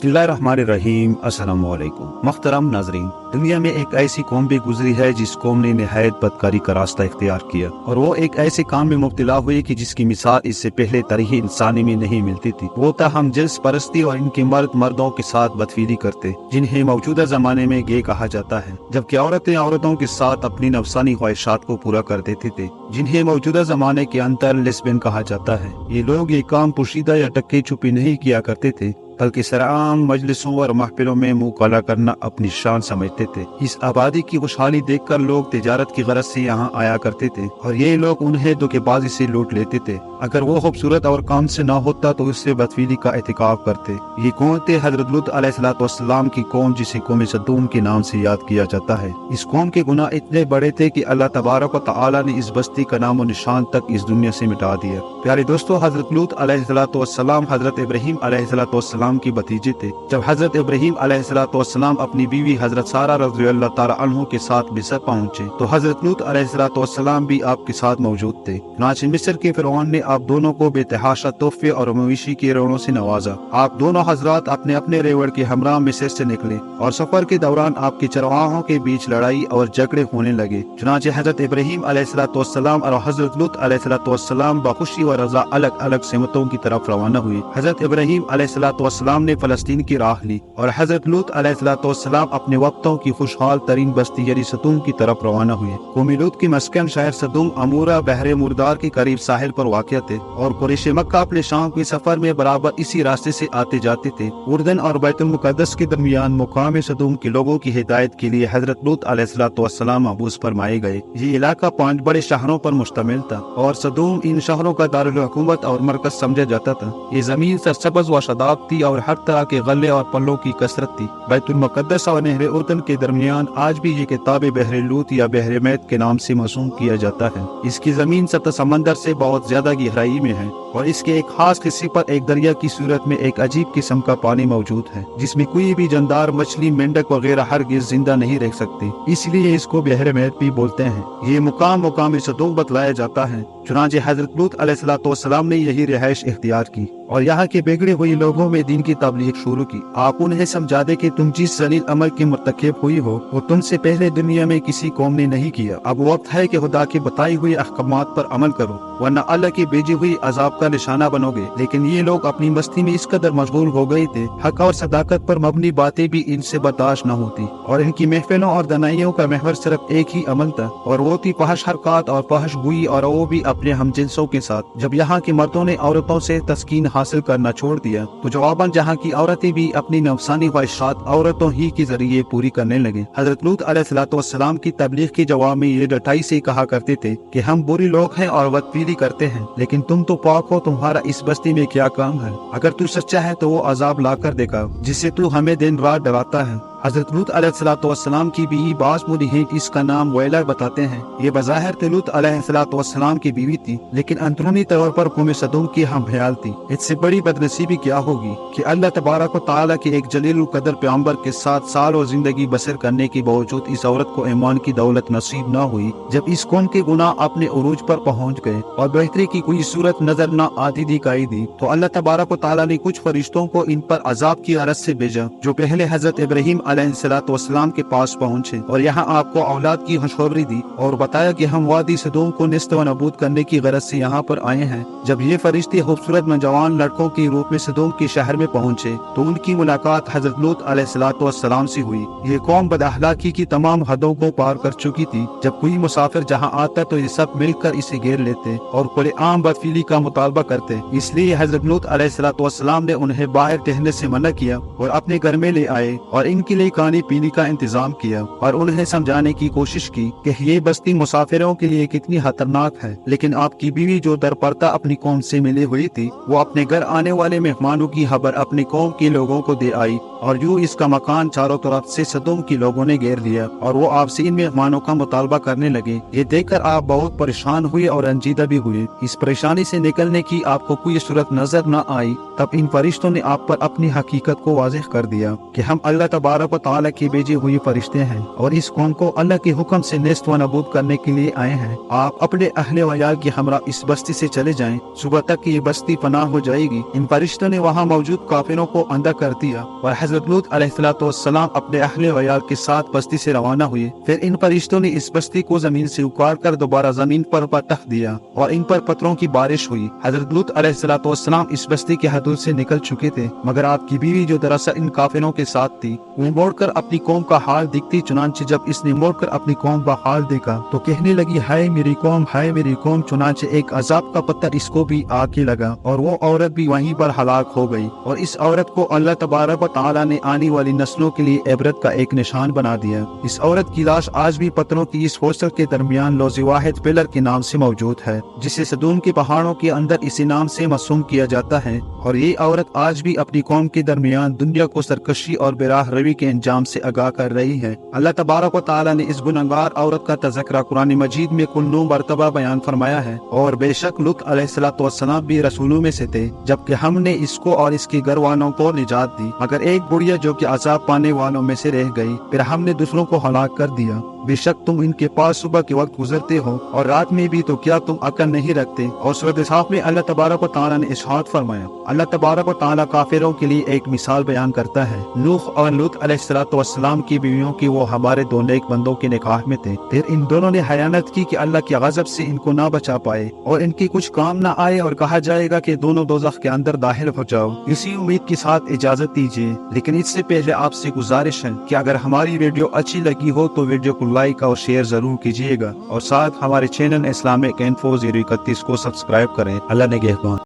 बिस्मिल्लाहिर्रहमानिर्रहीम। अस्सलाम वालेकुम। मुहतरम नाजरीन, दुनिया में एक ऐसी कौम भी गुजरी है जिस कौम ने निहायत बदकारी का रास्ता इख्तियार किया, और वो एक ऐसे काम में मुब्तला हुई कि जिसकी मिसाल इससे पहले तारीख़ इंसानी में नहीं मिलती थी। वो था हम जिन्स परस्ती और इनके मर्दों के साथ बदफीली करते, जिन्हें मौजूदा जमाने में गे कहा जाता है, जबकि औरतें औरतों के साथ अपनी नफसानी ख्वाहिशात को पूरा कर देते थे, जिन्हें मौजूदा जमाने के अंदर लेस्बियन कहा जाता है। ये लोग ये काम पोशीदा या टक्के छुपी नहीं किया करते थे, बल्कि सराआम मजलिसों और महफिलों में मुंह काला करना अपनी शान समझते थे। इस आबादी की खुशहाली देखकर लोग तिजारत की गरज से यहाँ आया करते थे, और ये लोग उन्हें धोखेबाजी से लूट लेते थे। अगर वो खूबसूरत और काम से ना होता तो उससे बदफीली का एहतिकाब करते। ये कौन थे? हजरत लूत अलैहिस्सलाम की कौम, जिसे कौम सदूम के नाम से याद किया जाता है। इस कौम के गुनाह इतने बड़े थे कि अल्लाह तबारक व तआला ने इस बस्ती का नामो निशान तक इस दुनिया से मिटा दिया। प्यारे दोस्तों, हजरत लूत अलैहिस्सलाम हजरत इब्राहीम अलैहिस्सलाम की भतीजे थे। जब हजरत इब्राहीम अलैहिस्सलाम अपनी बीवी हजरत सारा रज़ियल्लाहु ताला अन्हा के साथ मिस्र पहुंचे, तो हजरत लूत अलैहिस्सलाम भी आपके साथ मौजूद थे। चुनांचे मिस्र के फिरौन ने आप दोनों को बेतहाशा तोहफे और मवेशी के रेवड़ों से नवाजा। आप दोनों हजरात अपने अपने रेवड़ के हमरा मिस्र से निकले, और सफर के दौरान आपके चरवाहों के बीच लड़ाई और झगड़े होने लगे। चुनांचे हजरत इब्राहीम अलैहिस्सलाम और हजरत लूत अलैहिस्सलाम बखुशी व रजा अलग अलग सिमतों की तरफ रवाना हुए। हजरत इब्राहीम अलैहिस्सलाम ने फलस्तीन की राह ली, और हजरत लूत अलैहिस्सलाम अपने वक्तों की खुशहाल तरीन बस्ती यानी सदूम की तरफ रवाना हुए। कौमी लूत की मस्कन शहर सदूम अमूरा बहरे मुर्दार के करीब साहिल पर वाक़िया थे, और कुरैश मक्का अपने शाम के सफर में बराबर इसी रास्ते से आते जाते थे। उर्दन और बैतुल मुक़द्दस के दरमियान मुकाम सदूम के लोगों की हिदायत के लिए हजरत लूत अलैहिस्सलाम मबूस फरमाए गए। ये इलाका 5 बड़े शहरों पर मुश्तमिल था, और सदूम इन शहरों का दारुल हुकूमत और मरकज समझा जाता था। ये जमीन सरसब्ज़ व शदाब थी और हर तरह के गले और पल्लों की कसरत थी। बैतुल मुक़द्दस और नहर उर्दन के दरमियान आज भी ये किताब बहरे लूत या बहरे मैत के नाम से मौसूम किया जाता है। इसकी जमीन सतह समंदर से बहुत ज्यादा गहराई में है, और इसके एक खास हिस्से पर एक दरिया की सूरत में एक अजीब किस्म का पानी मौजूद है, जिसमें कोई भी जानदार, मछली, मेंढक वगैरह हरगिज़ जिंदा नहीं रह सकती। इसलिए इसको बहरे मैत भी बोलते हैं। ये मुकाम सदूम बतलाया जाता है। चुनांचे हजरत लूत अलैहिस्सलाम ने यही रिहाइश इख्तियार की और यहाँ के बिगड़े हुए लोगों में दीन की तबलीग शुरू की। आप उन्हें समझा दे कि तुम जिस जलील अमल के मुर्तकिब हुई हो, वो तुमसे पहले दुनिया में किसी कौम ने नहीं किया। अब वक्त है कि खुदा के बताई हुई अहकामात पर अमल करो, वरना अल्लाह की भेजी हुई अजाब का निशाना बनोगे। लेकिन ये लोग अपनी मस्ती में इस कदर मशगूल हो गए थे, हक और सदाकत पर मबनी बातें भी इनसे बर्दाश्त न होती, और इनकी महफिलों और दनाइयों का महवर सिर्फ एक ही अमल था, और वो थी फहश हरकत और फहश गोई, और वो भी अपने हमजिन्सों के साथ। जब यहाँ के मर्दों ने औरतों से तस्कीन हासिल करना छोड़ दिया, तो जवाबन जहाँ की औरतें भी अपनी नफसानी ख्वाहिशात औरतों ही के जरिए पूरी करने लगे। हजरत लूत अलैहिस्सलाम की तबलीग के जवाब में ये डटाई से कहा करते थे कि हम बुरी लोग हैं और बदफीली करते हैं, लेकिन तुम तो पाक हो, तुम्हारा इस बस्ती में क्या काम है? अगर तू सच्चा है तो वो अजाब ला कर देखा जिससे तू हमें दिन रात डराता है। हजरत लूत अलैहिस्सलाम की बीवी बासमुदी है, इसका नाम वैला बताते हैं। ये बज़ाहिर लूत अलैहिस्सलाम की बीवी थी, लेकिन अंदरूनी तौर पर कौम सदूम की हम भयाल थी। इससे बड़ी बदनसीबी क्या होगी कि अल्लाह तबारक व तआला के एक जलील कदर पैगंबर के साथ साल और जिंदगी बसर करने के बावजूद इस औरत को ईमान की दौलत नसीब न हुई। जब इस कौम के गुनाह अपने उरूज पर पहुँच गए और बेहतरी की कोई सूरत नजर न आती दिखाई दी, तो अल्लाह तबारक व तआला ने कुछ फरिश्तों को इन पर अजाब की अरज से भेजा, जो पहले हजरत इब्राहीम अलैहिस्सलाम के पास पहुँचे और यहाँ आपको औलाद की खुशखबरी दी और बताया कि हम वादी सदूम को निस्त व नबूद करने की गरज से यहाँ पर आए हैं। जब ये फरिश्ते खूबसूरत नौजवान लड़कों के रूप में सदूम के शहर में पहुँचे, तो उनकी मुलाकात हजरत लूत अलैहिस्सलाम से हुई। ये कौम बदअखलाकी की तमाम हदों को पार कर चुकी थी। जब कोई मुसाफिर जहाँ आता तो ये सब मिलकर इसे घेर लेते और खुले आम बदफीली का मुतालबा करते। इसलिए हजरत लूत अलैहिस्सलाम ने उन्हें बाहर टहलने से मना किया और अपने घर में ले आए और इनके लिए खाने पीने का इंतजाम किया और उन्हें समझाने की कोशिश की कि ये बस्ती मुसाफिरों के लिए कितनी खतरनाक है। लेकिन आपकी बीवी जो दरपर्दा अपनी कौम से मिली हुई थी, वो अपने घर आने वाले मेहमानों की खबर अपनी कौम के लोगों को दे आई, और यूं इसका मकान चारों तरफ से सदूम के लोगों ने घेर लिया और वो आपसे इन मेहमानों का मुतालबा करने लगे। ये देखकर आप बहुत परेशान हुए और रंजीदा भी हुए। इस परेशानी से निकलने की आपको कोई सूरत नजर न आई, तब इन फरिश्तों ने आप पर अपनी हकीकत को वाज़ेह कर दिया कि हम अल्लाह तबारक तबारक व तआला के भेजे हुए फरिश्ते हैं और इस कौम को अल्लाह के हुक्म से नेस्त व नबूद करने के लिए आए हैं। आप अपने अहले व याल के हमरा इस बस्ती से चले जाएं, सुबह तक ये बस्ती पनाह हो जाएगी। इन फरिश्तों ने वहाँ मौजूद काफिरों को अंदर कर दिया और हजरत लूत अलैहिस्सलाम अपने अहले व याल के साथ बस्ती से रवाना हुए। फिर इन फरिश्तों ने इस बस्ती को जमीन से उखाड़ कर दोबारा जमीन पर पटक दिया और इन पर पत्थरों की बारिश हुई। हजरत लूत अलैहिस्सलाम इस बस्ती के हदूद से निकल चुके थे, मगर आपकी बीवी जो दरअसल इन काफिरों के साथ थी वो मोड़कर अपनी कौम का हाल दिखती। चुनांचे जब इसने मोड़कर अपनी कौम का हाल देखा तो कहने लगी, हाय मेरी कौम, हाय मेरी कौम। चुनांचे एक अजाब का पत्थर इसको भी आके लगा और वो औरत भी वहीं पर हलाक हो गई। और इस औरत को अल्लाह तबारक व तआला ने आने वाली नस्लों के लिए इबरत का एक निशान बना दिया। इस औरत की लाश आज भी पत्थरों की इस होस्टल के दरमियान लौज़े वाहिद पिलर के नाम से मौजूद है, जिसे सदूम के पहाड़ों के अंदर इसी नाम से मसूम किया जाता है। और ये औरत आज भी अपनी कौम के दरमियान दुनिया को सरकशी और बेराह रवी के अंजाम से आगाह कर रही है। अल्लाह तबारक व तआला ने इस गुनहगार औरत का तज़किरा कुरान मजीद में कुल 9 मरतबा बयान फरमाया है। और बेशक लूत अलैहिस्सलाम भी रसूलों में से थे, जबकि हमने इसको और इसके घर वालों को निजात दी, मगर एक बुढ़िया जो कि अज़ाब पाने वालों में से रह गई, फिर हमने दूसरों को हलाक कर दिया। बेशक तुम इनके पास सुबह के वक्त गुजरते हो और रात में भी, तो क्या तुम अकल नहीं रखते। और सूरह साफ में अल्लाह तबारक व तआला ने इरशाद फरमाया, अल्लाह तबारक व तआला काफिरों के लिए एक मिसाल बयान करता है। नूह और लूत अलैहिस्सलाम की बीवियों की वो हमारे दो नेक बंदों के निकाह में थे, फिर इन दोनों ने हयानत की कि अल्लाह के गजब से इनको ना बचा पाए और इनकी कुछ काम ना आए और कहा जाएगा कि दोनों दोज़ख के अंदर दाखिल हो जाओ। इसी उम्मीद के साथ इजाजत दीजिए, लेकिन इससे पहले आपसे गुजारिश है कि अगर हमारी वीडियो अच्छी लगी हो तो वीडियो को लाइक और शेयर जरूर कीजिएगा और साथ हमारे चैनल इस्लामिक इन्फो 031 को सब्सक्राइब करें। अल्लाह ने